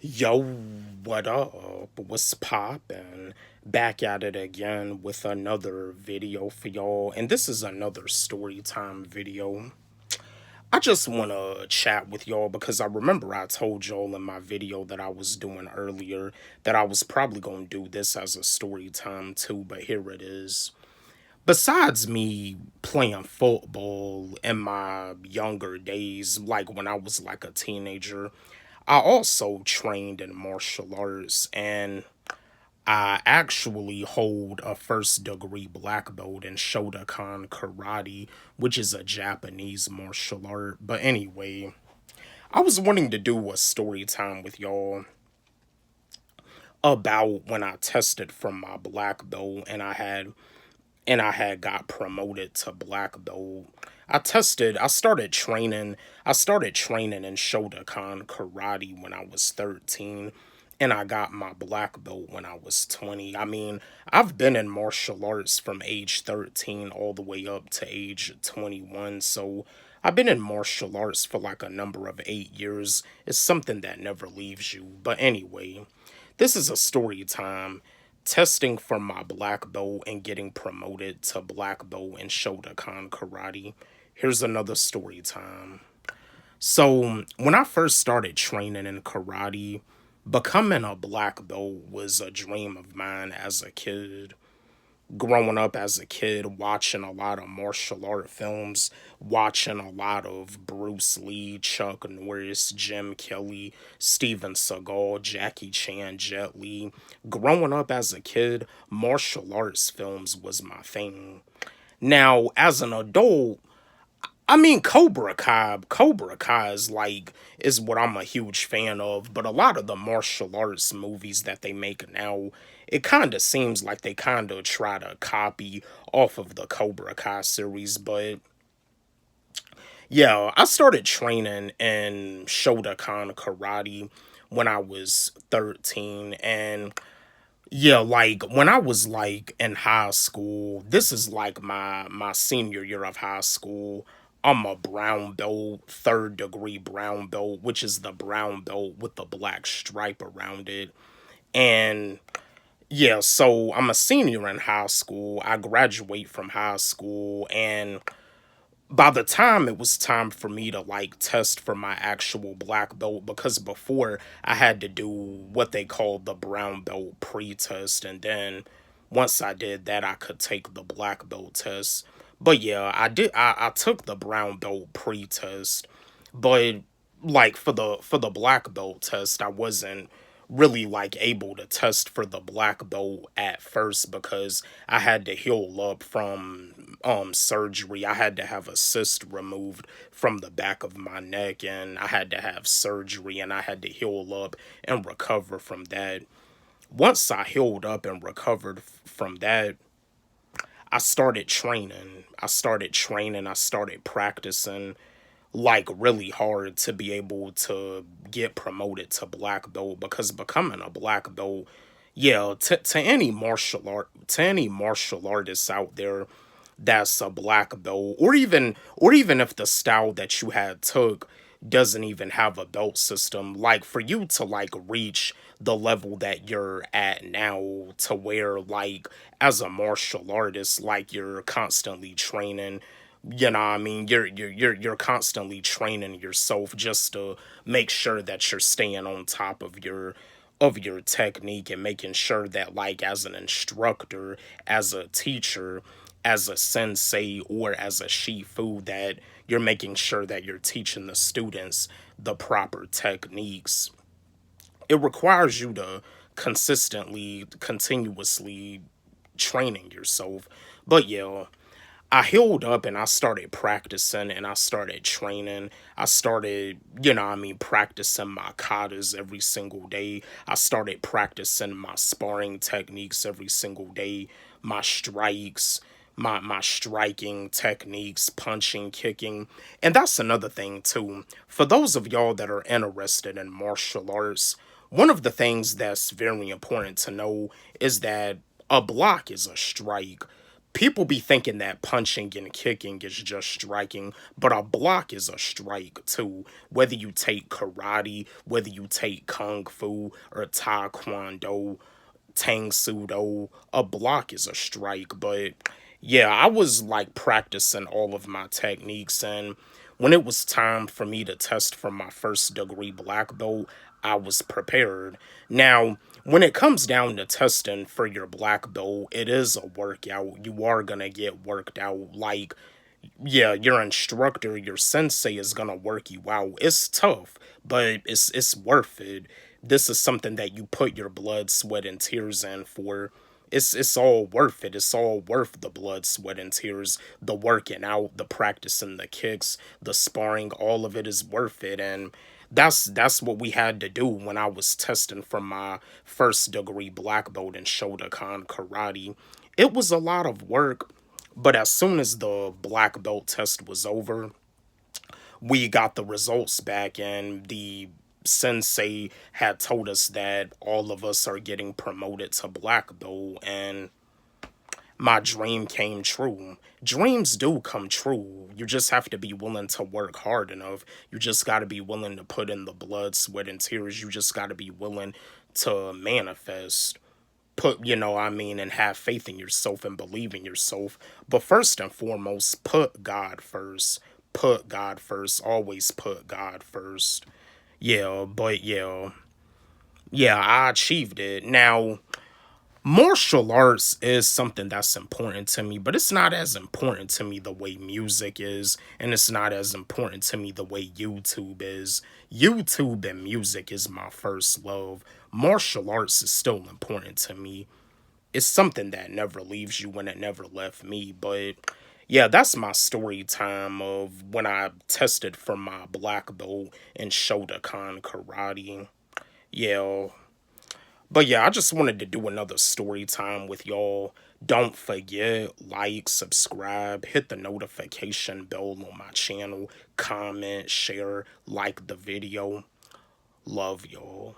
Yo, what up? What's poppin'? Back at it again with another video for y'all, and this is another story time video. I just want to chat with y'all because I remember I told y'all in my video that I was doing earlier that I was probably going to do this as a story time too, but here it is. Besides me playing football in my younger days, like when I was like a teenager, I also trained in martial arts, and I actually hold a first degree black belt in Shotokan Karate, which is a Japanese martial art. But anyway, I was wanting to do a story time with y'all about when I tested from my black belt and I had got promoted to black belt. I started training in Shotokan Karate when I was 13, and I got my black belt when I was 20. I mean, I've been in martial arts from age 13 all the way up to age 21, so I've been in martial arts for like a number of 8 years. It's something that never leaves you. But anyway, this is a story time testing for my black belt and getting promoted to black belt in Shotokan Karate. Here's another story time. So, when I first started training in karate, becoming a black belt was a dream of mine as a kid. Growing up as a kid, watching a lot of martial art films, watching a lot of Bruce Lee, Chuck Norris, Jim Kelly, Steven Seagal, Jackie Chan, Jet Li. Growing up as a kid, martial arts films was my thing. Now, as an adult, I mean, Cobra Kai is what I'm a huge fan of, but a lot of the martial arts movies that they make now, it kind of seems like they kind of try to copy off of the Cobra Kai series. But yeah, I started training in Shotokan Karate when I was 13, and yeah, like when I was like in high school, this is like my senior year of high school. I'm a brown belt, third degree brown belt, which is the brown belt with the black stripe around it. And yeah, so I'm a senior in high school. I graduate from high school, and by the time it was time for me to like test for my actual black belt, because before I had to do what they called the brown belt pre-test, and then once I did that I could take the black belt test. But yeah, I took the brown belt pre-test, but like for the black belt test I wasn't really like able to test for the black belt at first because I had to heal up from surgery. I had to have a cyst removed from the back of my neck, and I had to have surgery, and I had to heal up and recover from that. Once I healed up and recovered from that, I started practicing like really hard to be able to get promoted to black belt, because becoming a black belt, yeah, to any martial artists out there that's a black belt, or even if the style that you had took doesn't even have a belt system, like for you to like reach the level that you're at now, to where like as a martial artist, like you're constantly training, you know what I mean, you're constantly training yourself just to make sure that you're staying on top of your technique, and making sure that like as an instructor, as a teacher, as a sensei, or as a shifu, that you're making sure that you're teaching the students the proper techniques. It requires you to continuously training yourself. But yeah, I healed up and I started practicing and I started training. I started, practicing my katas every single day. I started practicing my sparring techniques every single day, my strikes, my striking techniques, punching, kicking. And that's another thing too. For those of y'all that are interested in martial arts, one of the things that's very important to know is that a block is a strike. People be thinking that punching and kicking is just striking, but a block is a strike too. Whether you take karate, whether you take kung fu or taekwondo, tang sudo, a block is a strike. But yeah, I was like practicing all of my techniques, and when it was time for me to test for my first degree black belt, I was prepared. Now, when it comes down to testing for your black belt, it is a workout. You are gonna get worked out. Like, yeah, your instructor, your sensei is gonna work you out. It's tough, but it's worth it. This is something that you put your blood, sweat, and tears in for. It's all worth it. It's all worth the blood, sweat, and tears. The working out, the practicing, the kicks, the sparring, all of it is worth it. And that's what we had to do when I was testing for my first degree black belt in Shotokan Karate. It was a lot of work, but as soon as the black belt test was over, we got the results back, and the sensei had told us that all of us are getting promoted to black belt, and my dream came true. Dreams do come true. You just have to be willing to work hard enough. You just got to be willing to put in the blood, sweat, and tears. You just got to be willing to manifest. Put, I mean, and have faith in yourself and believe in yourself. But first and foremost, put God first. Put God first. Always put God first. Yeah, but yeah. Yeah, I achieved it. Now, martial arts is something that's important to me, but it's not as important to me the way music is, and it's not as important to me the way YouTube is. YouTube and music is my first love. Martial arts is still important to me. It's something that never leaves you when it never left me. But yeah, that's my story time of when I tested for my black belt in Shotokan Karate. Yeah. But yeah, I just wanted to do another story time with y'all. Don't forget, like, subscribe, hit the notification bell on my channel, comment, share, like the video. Love y'all.